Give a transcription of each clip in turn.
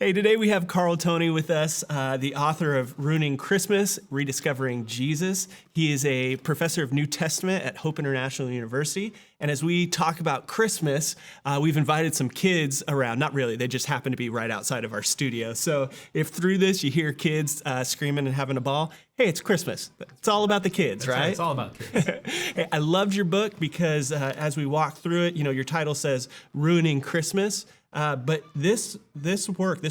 Hey, today we have Toney with us, the author of Ruining Christmas, Rediscovering Jesus. He is a professor of New Testament at Hope International University. And as we talk about Christmas, we've invited some kids around. Not really, they just happen to be right outside of our studio. So if through this you hear kids screaming and having a ball, hey, it's Christmas. It's all about the kids, right? It's all about kids. Hey, I loved your book because as we walk through it, your title says Ruining Christmas. But this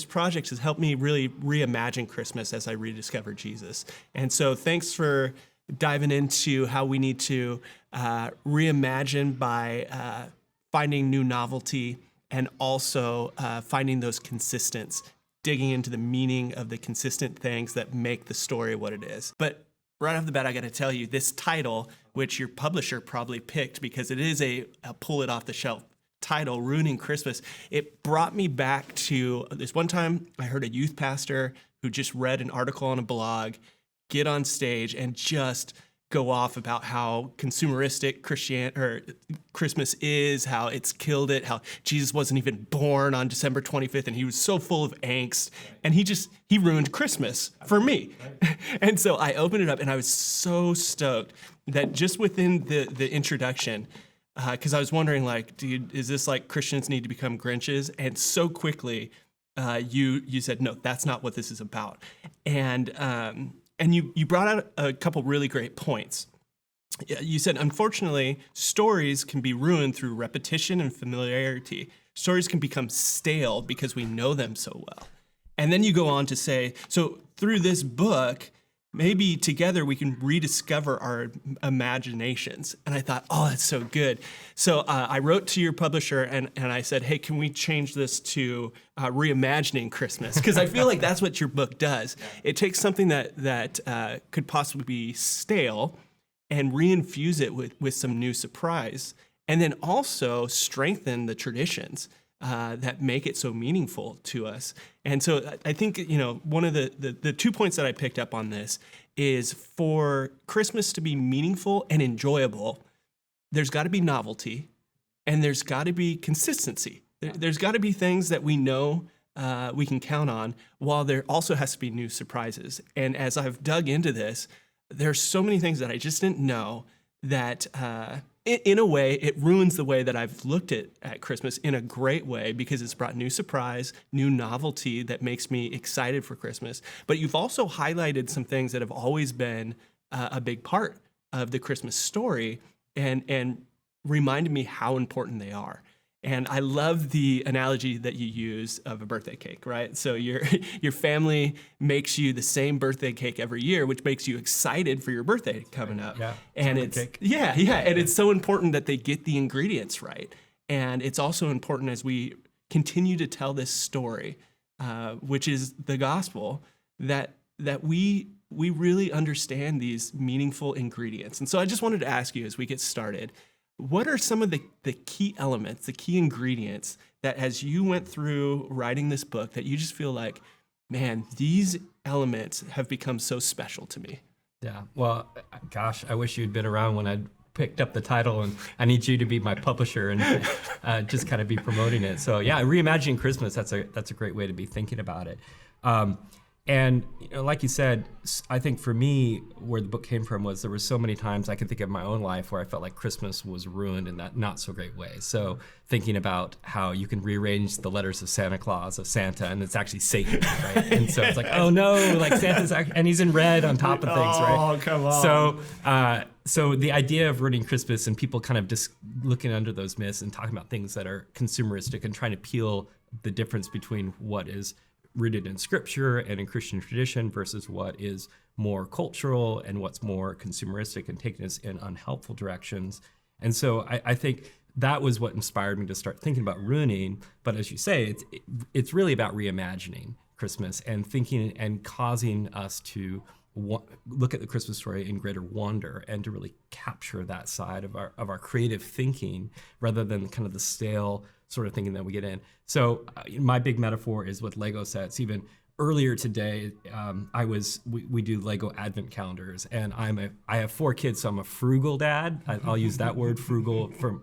project has helped me really reimagine Christmas as I rediscover Jesus. And so thanks for diving into how we need to reimagine by finding new novelty and also finding those consistents, digging into the meaning of the consistent things that make the story what it is. But right off the bat, I got to tell you, this title, which your publisher probably picked because it is a pull it off the shelf title, Ruining Christmas, it brought me back to this one time I heard a youth pastor who just read an article on a blog get on stage and just go off about how consumeristic Christmas is, how it's killed it, how Jesus wasn't even born on December 25th, and he was so full of angst, and he ruined Christmas for me. And so I opened it up, and I was so stoked that just within the introduction, because I was wondering, dude, is this like Christians need to become Grinches? And so quickly, you said, no, that's not what this is about. And you brought out a couple really great points. You said, unfortunately, stories can be ruined through repetition and familiarity. Stories can become stale because we know them so well. And then you go on to say, so through this book, maybe together we can rediscover our imaginations. And I thought, oh, that's so good. So I wrote to your publisher and I said, hey, can we change this to Reimagining Christmas? Because I feel like that's what your book does. It takes something that could possibly be stale and reinfuse it with some new surprise, and then also strengthen the traditions that make it so meaningful to us. And so I think, one of the 2 points that I picked up on this is for Christmas to be meaningful and enjoyable, there's got to be novelty and there's got to be consistency. There's got to be things that we know we can count on, while there also has to be new surprises. And as I've dug into this, there's so many things that I just didn't know that in a way, it ruins the way that I've looked at Christmas in a great way, because it's brought new surprise, new novelty that makes me excited for Christmas. But you've also highlighted some things that have always been a big part of the Christmas story and reminded me how important they are. And I love the analogy that you use of a birthday cake, right? So your family makes you the same birthday cake every year, which makes you excited for your birthday coming up. Yeah, and it's cake. Yeah, and it's so important that they get the ingredients right. And it's also important as we continue to tell this story, which is the gospel, that we really understand these meaningful ingredients. And so I just wanted to ask you as we get started, what are some of the key elements, the key ingredients that as you went through writing this book that you just feel like, man, these elements have become so special to me? Yeah, well, gosh, I wish you'd been around when I picked up the title, and I need you to be my publisher and just kind of be promoting it. So yeah, Reimagining Christmas, that's a great way to be thinking about it. And like you said, I think for me, where the book came from was there were so many times I can think of my own life where I felt like Christmas was ruined in that not so great way. So thinking about how you can rearrange the letters of Santa Claus, of Santa, and it's actually Satan, right? And so it's like, oh no, like Santa's and he's in red on top of things, right? Oh, come on. So the idea of ruining Christmas and people kind of just looking under those myths and talking about things that are consumeristic and trying to peel the difference between what is rooted in scripture and in Christian tradition versus what is more cultural and what's more consumeristic and taking us in unhelpful directions. And so I think that was what inspired me to start thinking about ruining. But as you say, it's really about reimagining Christmas and thinking and causing us to look at the Christmas story in greater wonder and to really capture that side of our creative thinking rather than kind of the stale sort of thinking that we get in. So my big metaphor is with Lego sets. Even earlier today, we do Lego advent calendars, and I have 4 kids, so I'm a frugal dad. I'll use that word, frugal, for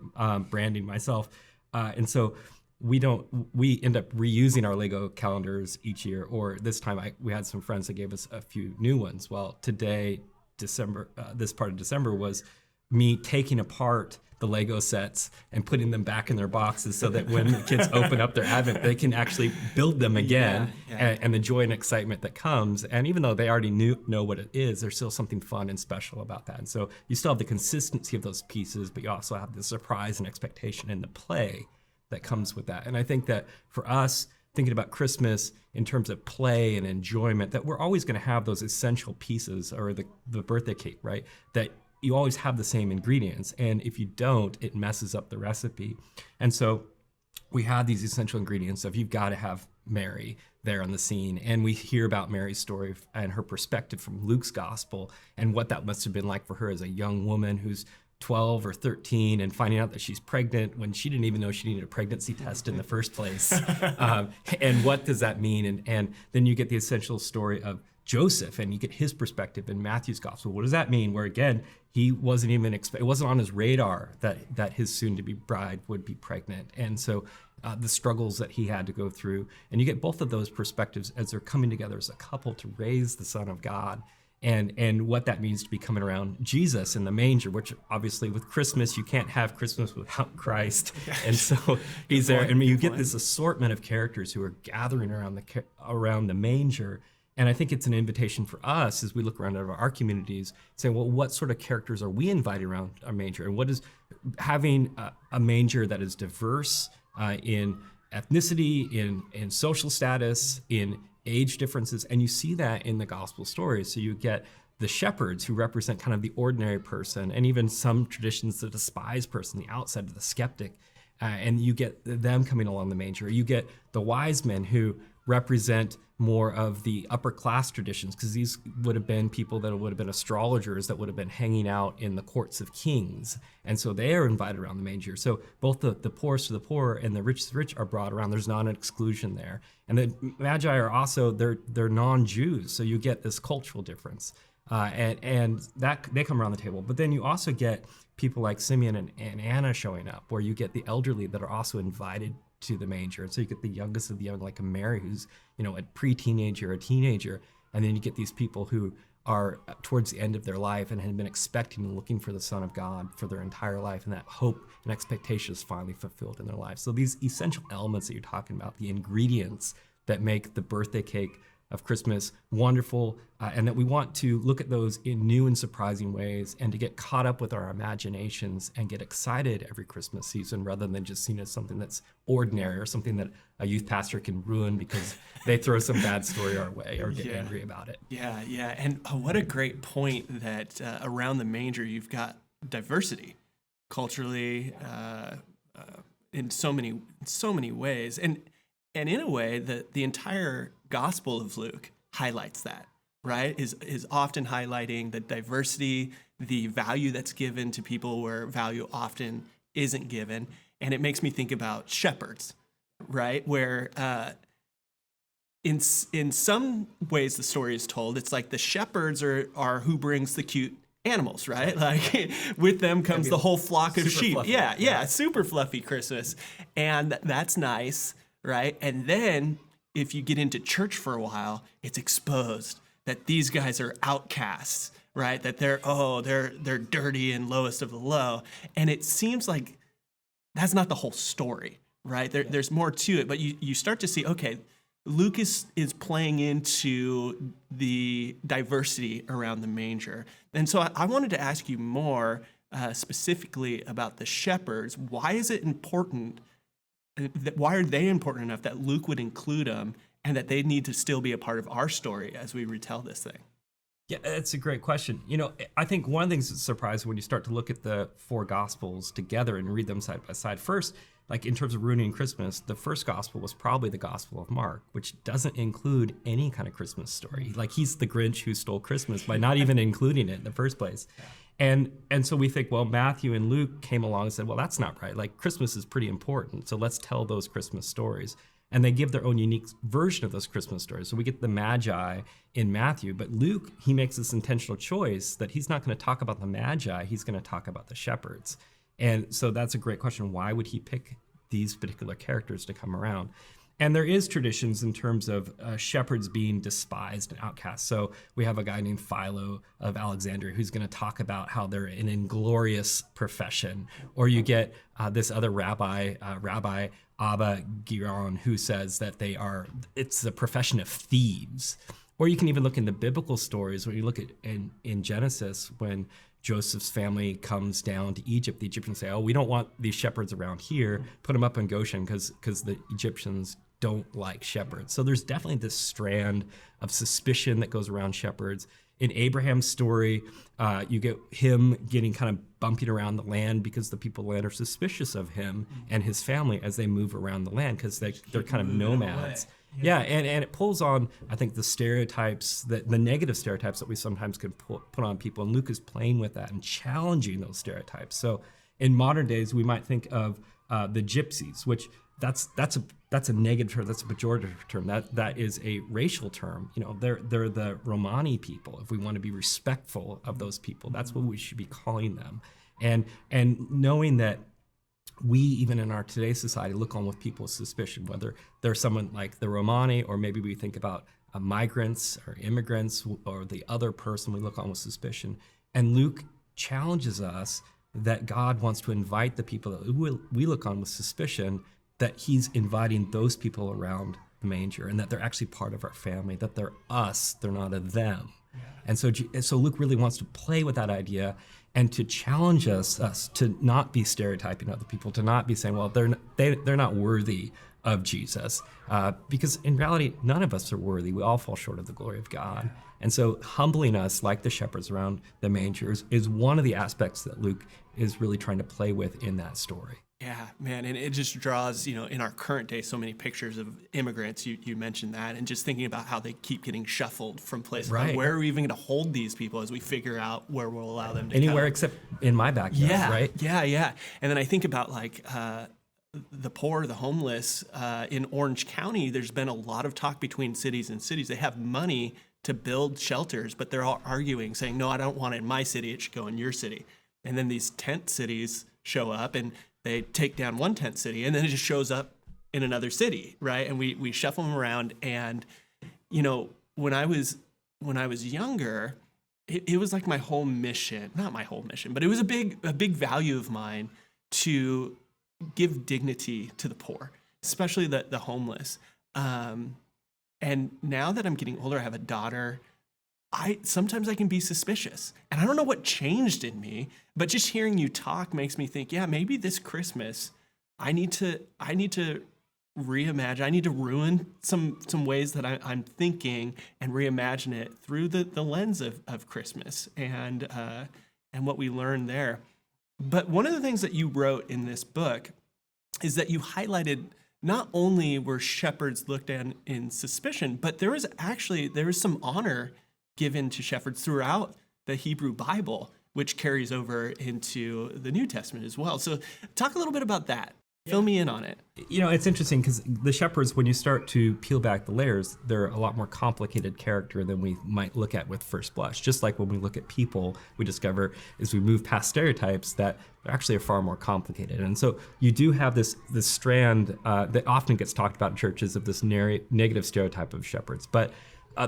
branding myself. And so we end up reusing our Lego calendars each year, or this time we had some friends that gave us a few new ones. Well, today, December, this part of December was me taking apart the Lego sets and putting them back in their boxes so that when the kids open up their Advent, they can actually build them again. And the joy and excitement that comes. And even though they already know what it is, there's still something fun and special about that. And so you still have the consistency of those pieces, but you also have the surprise and expectation and the play that comes with that. And I think that for us, thinking about Christmas in terms of play and enjoyment, that we're always going to have those essential pieces, or the birthday cake, right? That you always have the same ingredients. And if you don't, it messes up the recipe. And so we have these essential ingredients of you've got to have Mary there on the scene. And we hear about Mary's story and her perspective from Luke's gospel and what that must have been like for her as a young woman who's 12 or 13 and finding out that she's pregnant when she didn't even know she needed a pregnancy test in the first place. And what does that mean? And then you get the essential story of Joseph, and you get his perspective in Matthew's gospel. What does that mean? Where again, he wasn't even it wasn't on his radar that his soon-to-be bride would be pregnant. And so the struggles that he had to go through, and you get both of those perspectives as they're coming together as a couple to raise the Son of God. And what that means to be coming around Jesus in the manger, which obviously with Christmas, you can't have Christmas without Christ. And so he's there. And you get this assortment of characters who are gathering around the manger. And I think it's an invitation for us as we look around at our communities, saying, well, what sort of characters are we inviting around our manger? And what is having a manger that is diverse in ethnicity, in social status, in age differences, and you see that in the gospel stories. So you get the shepherds who represent kind of the ordinary person, and even some traditions, the despised person, the outsider, the skeptic, and you get them coming along the manger. You get the wise men who represent more of the upper class traditions, because these would have been people that would have been astrologers that would have been hanging out in the courts of kings. And so they are invited around the manger. So both the poorest of the poor and the richest of the rich are brought around. There's not an exclusion there. And the Magi are also, they're non-Jews. So you get this cultural difference. And that they come around the table. But then you also get people like Simeon and Anna showing up, where you get the elderly that are also invited to the manger. And so you get the youngest of the young, like a Mary, who's, a pre-teenager, a teenager. And then you get these people who are towards the end of their life and had been expecting and looking for the Son of God for their entire life. And that hope and expectation is finally fulfilled in their lives. So these essential elements that you're talking about, the ingredients that make the birthday cake of Christmas wonderful, and that we want to look at those in new and surprising ways, and to get caught up with our imaginations and get excited every Christmas season, rather than just seeing it as something that's ordinary or something that a youth pastor can ruin because they throw some bad story our way or get angry about it. Yeah. And what a great point that around the manger you've got diversity culturally, in so many ways, and in a way that the entire Gospel of Luke highlights that, right? Is often highlighting the diversity, the value that's given to people where value often isn't given. And it makes me think about shepherds, right? Where in some ways the story is told, it's like the shepherds are who brings the cute animals, right? Like with them comes the whole flock of sheep. Fluffy. Yeah, super fluffy Christmas. And that's nice, right? And then if you get into church for a while, it's exposed that these guys are outcasts, right? That they're dirty and lowest of the low. And it seems like that's not the whole story, right? There's more to it, but you start to see, okay, Luke is playing into the diversity around the manger. And so I wanted to ask you more specifically about the shepherds. Why is it important? Why are they important enough that Luke would include them, and that they need to still be a part of our story as we retell this thing? Yeah, that's a great question. I think one of the things that's surprising when you start to look at the four Gospels together and read them side by side. First, like in terms of ruining Christmas, the first Gospel was probably the Gospel of Mark, which doesn't include any kind of Christmas story. Like he's the Grinch who stole Christmas by not even including it in the first place. And so we think, well, Matthew and Luke came along and said, well, that's not right. Like Christmas is pretty important, so let's tell those Christmas stories. And they give their own unique version of those Christmas stories. So we get the Magi in Matthew, but Luke, he makes this intentional choice that he's not going to talk about the Magi, he's going to talk about the shepherds. And so that's a great question. Why would he pick these particular characters to come around. And there is traditions in terms of shepherds being despised and outcast. So we have a guy named Philo of Alexandria who's going to talk about how they're an inglorious profession. Or you get this other rabbi, Rabbi Abba Giron, who says that it's the profession of thieves. Or you can even look in the biblical stories where you look at in Genesis when Joseph's family comes down to Egypt. The Egyptians say, oh, we don't want these shepherds around here. Put them up in Goshen because the Egyptians don't like shepherds. So there's definitely this strand of suspicion that goes around shepherds. In Abraham's story, you get him getting kind of bumping around the land because the people of the land are suspicious of him and his family as they move around the land because they're kind of nomads. Yeah, and it pulls on, I think, the stereotypes, the negative stereotypes that we sometimes can put on people. And Luke is playing with that and challenging those stereotypes. So in modern days, we might think of the gypsies, which that's a negative term, that's a pejorative term. That is a racial term. You know, they're the Romani people. If we want to be respectful of those people, that's what we should be calling them. And knowing that we, even in our today's society, look on with people with suspicion, whether they're someone like the Romani, or maybe we think about migrants or immigrants or the other person we look on with suspicion. And Luke challenges us that God wants to invite the people that we look on with suspicion, that he's inviting those people around the manger and that they're actually part of our family, that they're us, they're not a them. Yeah. And so Luke really wants to play with that idea and to challenge us to not be stereotyping other people, to not be saying, well, they're not worthy of Jesus, because in reality, none of us are worthy. We all fall short of the glory of God. And so humbling us like the shepherds around the manger is one of the aspects that Luke is really trying to play with in that story. Yeah, man, and it just draws, in our current day, so many pictures of immigrants. You mentioned that, and just thinking about how they keep getting shuffled from places. Right. Like, where are we even going to hold these people as we figure out where we'll allow them to anywhere come? Except in my backyard, right? Yeah. And then I think about the poor, the homeless in Orange County. There's been a lot of talk between cities and cities. They have money to build shelters, but they're all arguing, saying, no, I don't want it in my city. It should go in your city. And then these tent cities show up and they take down one tent city, and then it just shows up in another city, right? And we shuffle them around. And when I was younger, it was like my whole mission, not my whole mission, but it was a big value of mine to give dignity to the poor, especially the homeless. And now that I'm getting older, I have a daughter. Sometimes I can be suspicious, and I don't know what changed in me, but just hearing you talk makes me think, yeah, maybe this Christmas I need to reimagine. I need to ruin some ways that I'm thinking and reimagine it through the lens of Christmas and what we learn there. But one of the things that you wrote in this book is that you highlighted not only were shepherds looked at in suspicion, but there was some honor given to shepherds throughout the Hebrew Bible, which carries over into the New Testament as well. So talk a little bit about that. Fill me in on it. It's interesting because the shepherds, when you start to peel back the layers, they're a lot more complicated character than we might look at with first blush. Just like when we look at people, we discover as we move past stereotypes that they're actually far more complicated. And so you do have this strand that often gets talked about in churches of this negative stereotype of shepherds. But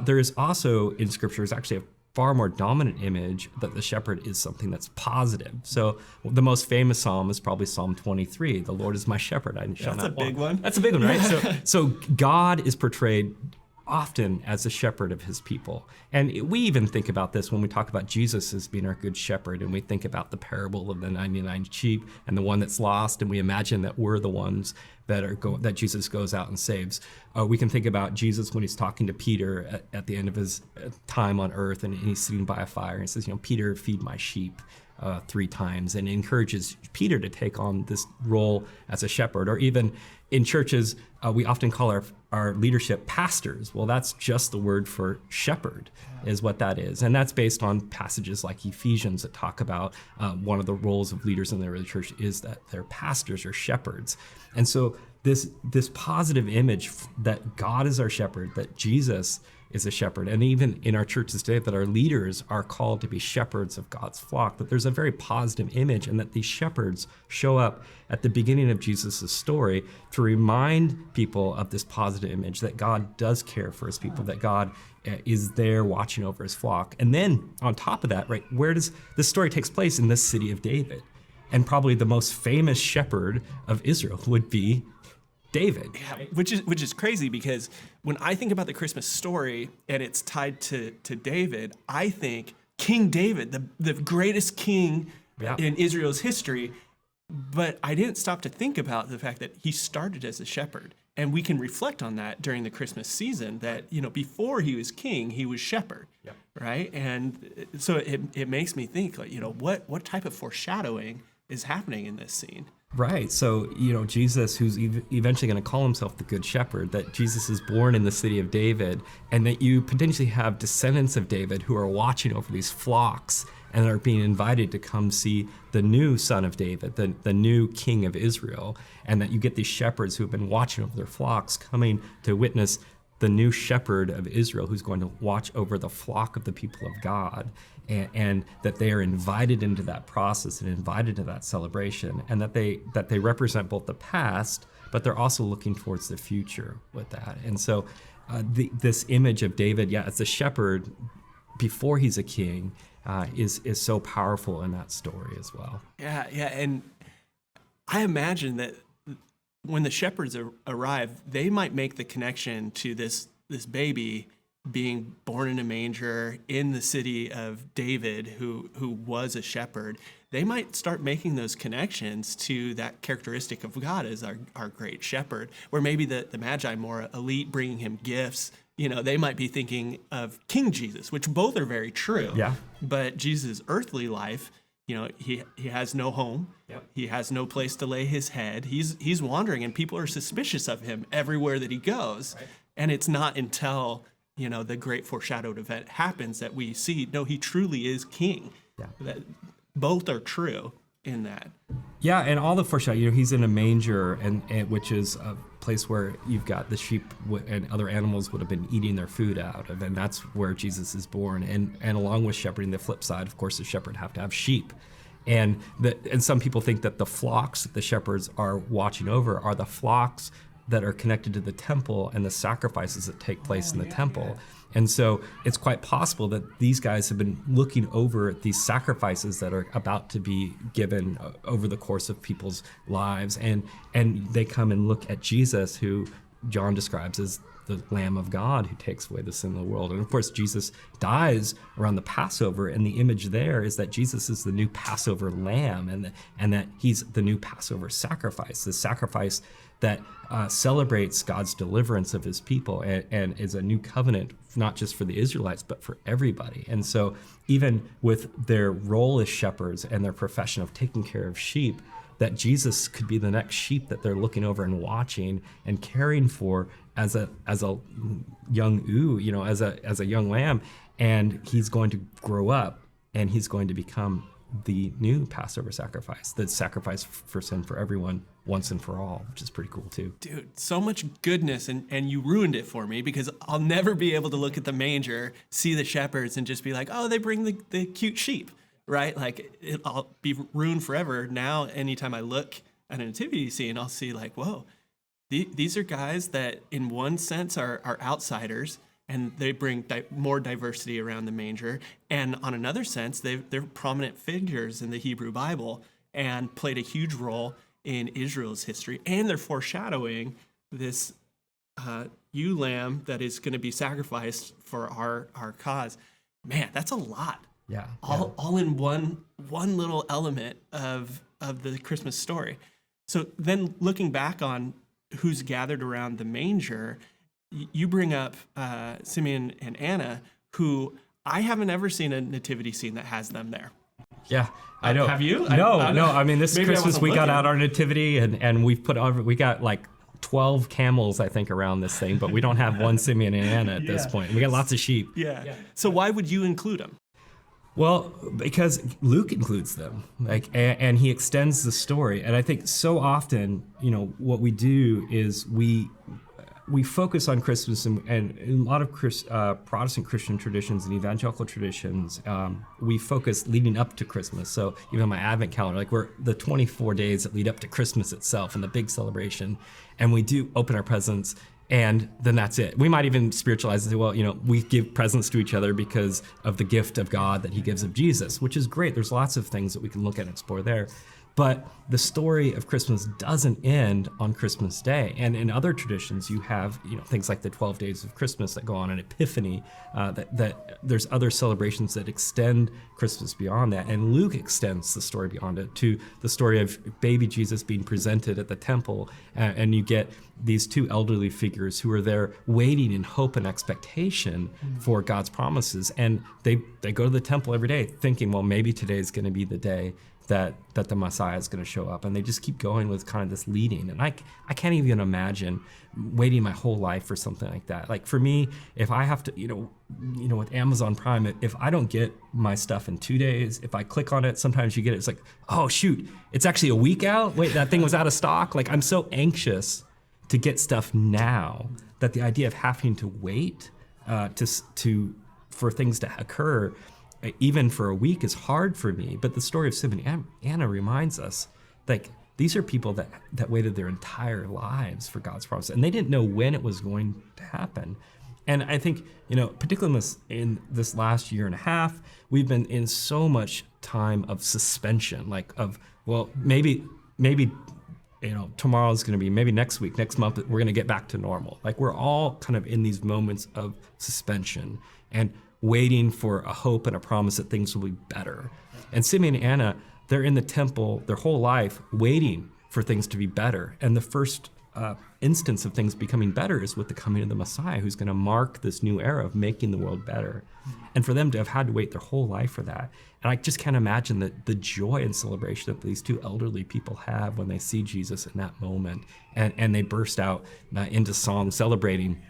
there is also in Scripture is actually a far more dominant image that the shepherd is something that's positive. So the most famous psalm is probably Psalm 23. The Lord is my shepherd, I shall not want. That's a big one. That's a big one, right? So God is portrayed often as the shepherd of his people. And we even think about this when we talk about Jesus as being our good shepherd, and we think about the parable of the 99 sheep and the one that's lost, and we imagine that we're the ones that Jesus goes out and saves. We can think about Jesus when he's talking to Peter at the end of his time on earth, and he's sitting by a fire, and he says, Peter, feed my sheep 3 times, and encourages Peter to take on this role as a shepherd. Or even in churches, we often call our leadership pastors. Well, that's just the word for shepherd, is what that is. And that's based on passages like Ephesians that talk about one of the roles of leaders in the early church is that they're pastors or shepherds. And so this positive image that God is our shepherd, that Jesus is a shepherd, and even in our churches today, that our leaders are called to be shepherds of God's flock, that there's a very positive image, and that these shepherds show up at the beginning of Jesus' story to remind people of this positive image, that God does care for his people, that God is there watching over his flock. And then on top of that, right, where does this story takes place? In the city of David. And probably the most famous shepherd of Israel would be David. Yeah, which is crazy, because when I think about the Christmas story and it's tied to David, I think King David, the greatest king in Israel's history. But I didn't stop to think about the fact that he started as a shepherd. And we can reflect on that during the Christmas season, that, before he was king, he was shepherd, right? And so it makes me think, like, what type of foreshadowing is happening in this scene? Right. So, Jesus, who's eventually going to call himself the Good Shepherd, that Jesus is born in the city of David, and that you potentially have descendants of David who are watching over these flocks and are being invited to come see the new son of David, the new king of Israel, and that you get these shepherds who have been watching over their flocks coming to witness the new shepherd of Israel who's going to watch over the flock of the people of God. And that they are invited into that process and invited to that celebration, and that they represent both the past, but they're also looking towards the future with that. And so this image of David, as a shepherd before he's a king, is so powerful in that story as well. Yeah, and I imagine that when the shepherds arrive, they might make the connection to this baby being born in a manger in the city of David, who was a shepherd. They might start making those connections to that characteristic of God as our great shepherd, where maybe the Magi, more elite, bringing him gifts, they might be thinking of King Jesus, which both are very true. Yeah. But Jesus' earthly life, he has no home. Yep. He has no place to lay his head. He's wandering, and people are suspicious of him everywhere that he goes. Right. And it's not until the great foreshadowed event happens that we see, no, he truly is king. Yeah. That both are true in that. Yeah, and all the foreshadowing, he's in a manger, and which is a place where you've got the sheep and other animals would have been eating their food out of, and that's where Jesus is born. And along with shepherding, the flip side, of course, the shepherd have to have sheep. And some people think that the flocks that the shepherds are watching over are the flocks that are connected to the temple and the sacrifices that take place in the temple. Yeah. And so it's quite possible that these guys have been looking over these sacrifices that are about to be given over the course of people's lives. And they come and look at Jesus, who John describes as the Lamb of God who takes away the sin of the world. And of course, Jesus dies around the Passover, and the image there is that Jesus is the new Passover lamb, and that he's the new Passover sacrifice, the sacrifice that celebrates God's deliverance of his people and is a new covenant, not just for the Israelites, but for everybody. And so even with their role as shepherds and their profession of taking care of sheep, that Jesus could be the next sheep that they're looking over and watching and caring for as a young ewe, as a young lamb, and he's going to grow up and he's going to become the new Passover sacrifice, the sacrifice for sin for everyone once and for all, which is pretty cool too. Dude, so much goodness, and you ruined it for me, because I'll never be able to look at the manger, see the shepherds, and just be like, oh, they bring the cute sheep, right? Like, I'll be ruined forever. Now, anytime I look at a nativity scene, I'll see like, whoa, these are guys that in one sense are outsiders, and they bring more diversity around the manger. And on another sense, they're prominent figures in the Hebrew Bible and played a huge role in Israel's history. And they're foreshadowing this ewe lamb that is going to be sacrificed for our cause. Man, that's a lot. Yeah. All in one little element of the Christmas story. So then looking back on who's gathered around the manger, you bring up Simeon and Anna, who I haven't ever seen a nativity scene that has them there. Yeah, I know. Have you? No. I mean, this Christmas we got out our nativity, and we got like 12 camels, I think, around this thing, but we don't have one Simeon and Anna at this point. We got lots of sheep. Yeah. So why would you include them? Well, because Luke includes them, and he extends the story. And I think so often, what we do is we focus on Christmas, and in a lot of Protestant Christian traditions and evangelical traditions, we focus leading up to Christmas. So even my Advent calendar, like we're the 24 days that lead up to Christmas itself and the big celebration, and we do open our presents. And then that's it. We might even spiritualize and say, well, we give presents to each other because of the gift of God that he gives of Jesus, which is great. There's lots of things that we can look at and explore there. But the story of Christmas doesn't end on Christmas Day. And in other traditions, you have things like the 12 days of Christmas that go on, an Epiphany, that there's other celebrations that extend Christmas beyond that. And Luke extends the story beyond it to the story of baby Jesus being presented at the temple. And you get these two elderly figures who are there waiting in hope and expectation for God's promises. And they go to the temple every day thinking, well, maybe today is going to be the day that the Messiah is going to show up. And they just keep going with kind of this leading. And I can't even imagine waiting my whole life for something like that. Like for me, if I have to, with Amazon Prime, if I don't get my stuff in 2 days, if I click on it, sometimes you get it, it's like, oh shoot, it's actually a week out? Wait, that thing was out of stock? Like I'm so anxious to get stuff now that the idea of having to wait for things to occur even for a week is hard for me. But the story of Simeon and Anna reminds us, like, these are people that waited their entire lives for God's promise, and they didn't know when it was going to happen. And I think, particularly in this last year and a half, we've been in so much time of suspension, like of, well, maybe tomorrow's going to be, maybe next week, next month, we're going to get back to normal. Like we're all kind of in these moments of suspension and waiting for a hope and a promise that things will be better. And Simeon and Anna, they're in the temple their whole life waiting for things to be better. And the first instance of things becoming better is with the coming of the Messiah, who's going to mark this new era of making the world better. And for them to have had to wait their whole life for that. And I just can't imagine the joy and celebration that these two elderly people have when they see Jesus in that moment. And they burst out into song celebrating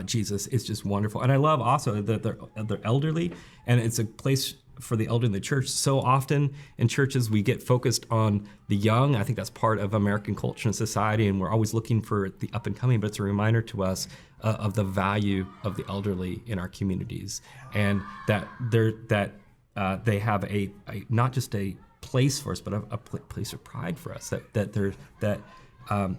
Jesus. Is just wonderful. And I love also that they're elderly, and it's a place for the elderly in the church. So often in churches we get focused on the young. I think that's part of American culture and society, and we're always looking for the up and coming, but it's a reminder to us of the value of the elderly in our communities, and that they have a not just a place for us, but a place of pride for us, that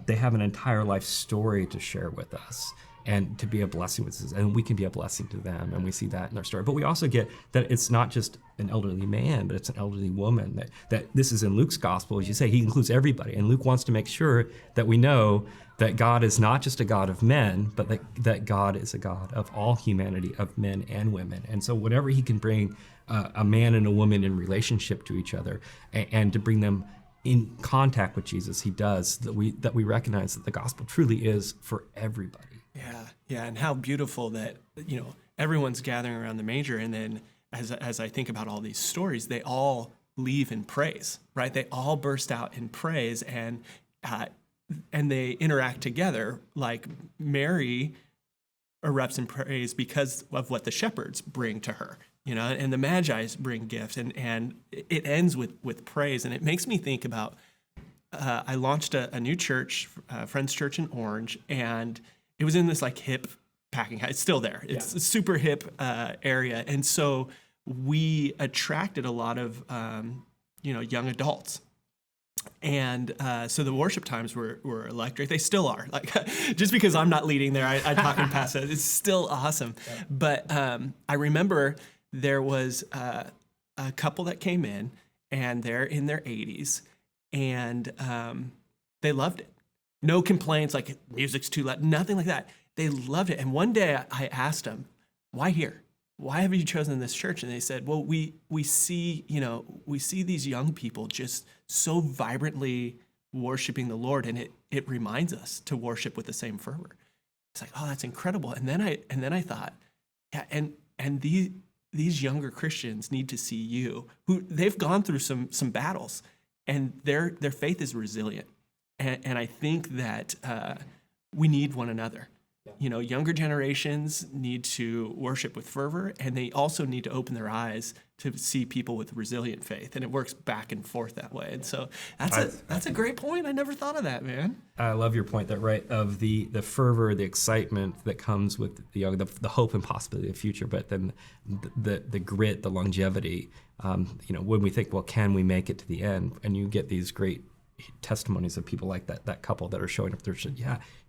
they have an entire life story to share with us, and to be a blessing with us, and we can be a blessing to them, and we see that in our story. But we also get that it's not just an elderly man, but it's an elderly woman. That this is in Luke's gospel, as you say, he includes everybody, and Luke wants to make sure that we know that God is not just a God of men, but that God is a God of all humanity, of men and women. And so whenever he can bring a man and a woman in relationship to each other, and to bring them in contact with Jesus, he does, that we recognize that the gospel truly is for everybody. Yeah, and how beautiful that everyone's gathering around the manger, and then as I think about all these stories, they all leave in praise, right? They all burst out in praise, and they interact together. Like Mary erupts in praise because of what the shepherds bring to her, and the Magi bring gifts, and it ends with praise, and it makes me think about. I launched a new church, Friends Church in Orange, and it was in this like hip packing house. It's still there. It's a super hip area. And so we attracted a lot of, young adults. And so the worship times were electric. They still are. Like, just because I'm not leading there, I talk and pass it. It's still awesome. Yeah. But I remember there was a couple that came in, and they're in their 80s, and they loved it. No complaints, like music's too loud, nothing like that. They loved it. And one day I asked them, why here? Why have you chosen this church? And they said, well, we see these young people just so vibrantly worshiping the Lord, and it reminds us to worship with the same fervor. It's like, oh, that's incredible. And then I thought, yeah, and these younger Christians need to see you, who they've gone through some battles, and their faith is resilient. And I think that we need one another. Younger generations need to worship with fervor, and they also need to open their eyes to see people with resilient faith, and it works back and forth that way. And so that's a great point. I never thought of that, man. I love your point of the fervor, the excitement that comes with the hope and possibility of the future, but then the grit, the longevity. When we think, well, can we make it to the end? And you get these great testimonies of people like that couple that are showing up there,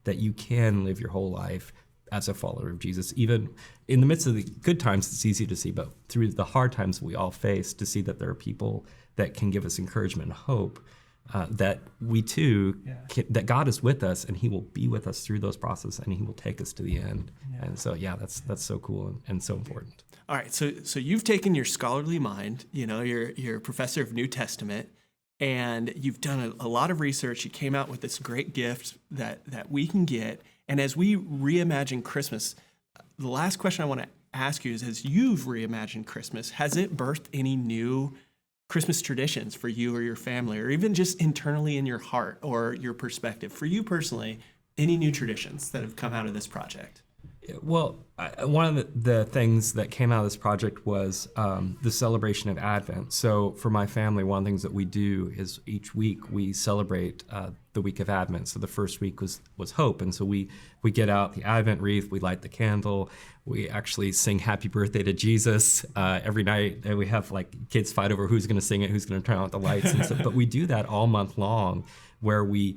that you can live your whole life as a follower of Jesus. Even in the midst of the good times, it's easy to see, but through the hard times we all face, to see that there are people that can give us encouragement and hope, that we too, that God is with us and he will be with us through those processes and he will take us to the end. Yeah. And so, that's so cool and so important. All right, so you've taken your scholarly mind, you're a professor of New Testament, and you've done a lot of research. You came out with this great gift that we can get. And as we reimagine Christmas, the last question I want to ask you is, as you've reimagined Christmas, has it birthed any new Christmas traditions for you or your family, or even just internally in your heart or your perspective? For you personally, any new traditions that have come out of this project? Well, one of the things that came out of this project was the celebration of Advent. So for my family, one of the things that we do is each week we celebrate the week of Advent. So the first week was hope. And so we get out the Advent wreath, we light the candle, we actually sing happy birthday to Jesus every night. And we have kids fight over who's going to sing it, who's going to turn out the lights. And so, but we do that all month long, where we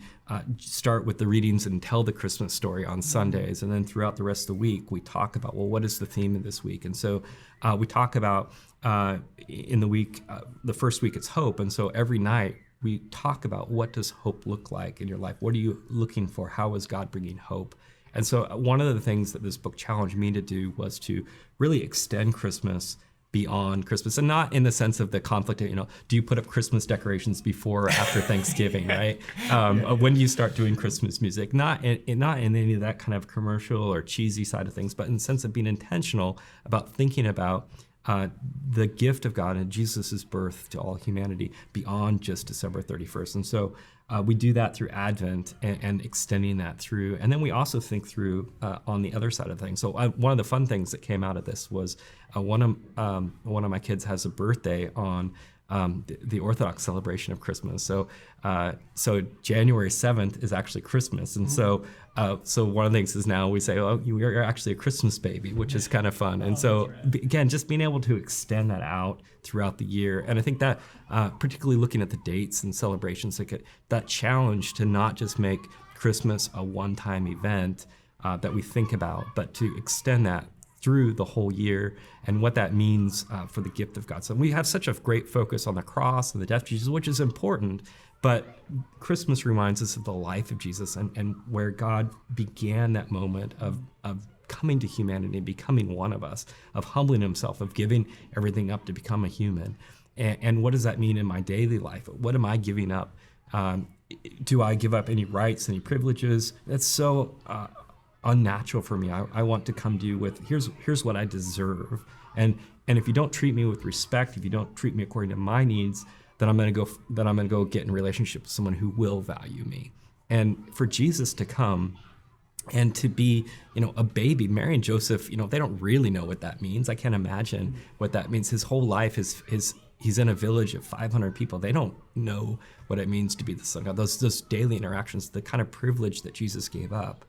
start with the readings and tell the Christmas story on Sundays. And then throughout the rest of the week, we talk about, well, what is the theme of this week? And so we talk about in the week, the first week it's hope. And so every night we talk about, what does hope look like in your life? What are you looking for? How is God bringing hope? And so one of the things that this book challenged me to do was to really extend Christmas beyond Christmas, and not in the sense of the conflict of, do you put up Christmas decorations before or after Thanksgiving, right? When do you start doing Christmas music? Not in any of that kind of commercial or cheesy side of things, but in the sense of being intentional about thinking about the gift of God and Jesus' birth to all humanity beyond just December 31st. And so we do that through Advent and extending that through. And then we also think through on the other side of things. So one of the fun things that came out of this was one of my kids has a birthday on the Orthodox celebration of Christmas. So January 7th is actually Christmas. And so one of the things is now we say, oh, you're actually a Christmas baby, which is kind of fun. And so again, just being able to extend that out throughout the year. And I think that particularly looking at the dates and celebrations, that challenge to not just make Christmas a one-time event that we think about, but to extend that through the whole year and what that means for the gift of God. So we have such a great focus on the cross and the death of Jesus, which is important, but Christmas reminds us of the life of Jesus and where God began that moment of coming to humanity and becoming one of us, of humbling himself, of giving everything up to become a human. And what does that mean in my daily life? What am I giving up? Do I give up any rights, any privileges? That's so unnatural for me. I want to come to you with, here's what I deserve. And if you don't treat me with respect, if you don't treat me according to my needs, then I'm going to go get in a relationship with someone who will value me. And for Jesus to come and to be, a baby, Mary and Joseph, they don't really know what that means. I can't imagine what that means. His whole life he's in a village of 500 people. They don't know what it means to be the Son of God. Those daily interactions, the kind of privilege that Jesus gave up.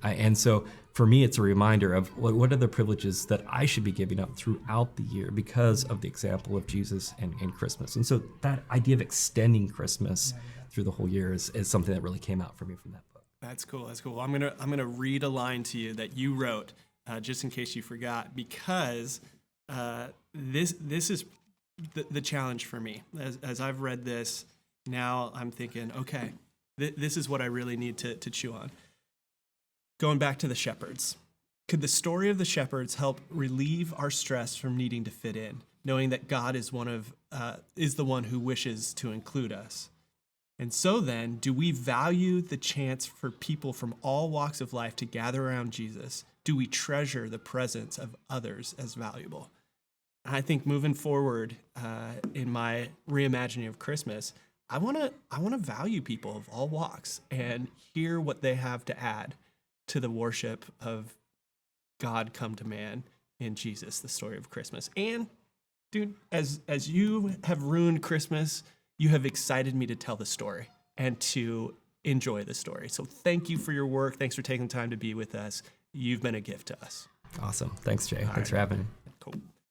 And so for me, it's a reminder of what are the privileges that I should be giving up throughout the year because of the example of Jesus and Christmas. And so that idea of extending Christmas through the whole year is something that really came out for me from that book. That's cool. That's cool. I'm gonna read a line to you that you wrote, just in case you forgot, because this is the challenge for me. As I've read this, now I'm thinking, okay, this is what I really need to chew on. Going back to the shepherds, could the story of the shepherds help relieve our stress from needing to fit in, knowing that God is the one who wishes to include us? And so then, do we value the chance for people from all walks of life to gather around Jesus? Do we treasure the presence of others as valuable? I think moving forward in my reimagining of Christmas, I want to value people of all walks and hear what they have to add. to the worship of God come to man in Jesus, the story of Christmas. And dude, as you have ruined Christmas, you have excited me to tell the story and to enjoy the story. So thank you for your work. Thanks for taking the time to be with us. You've been a gift to us. Awesome. Thanks, Jay. Thanks for having me.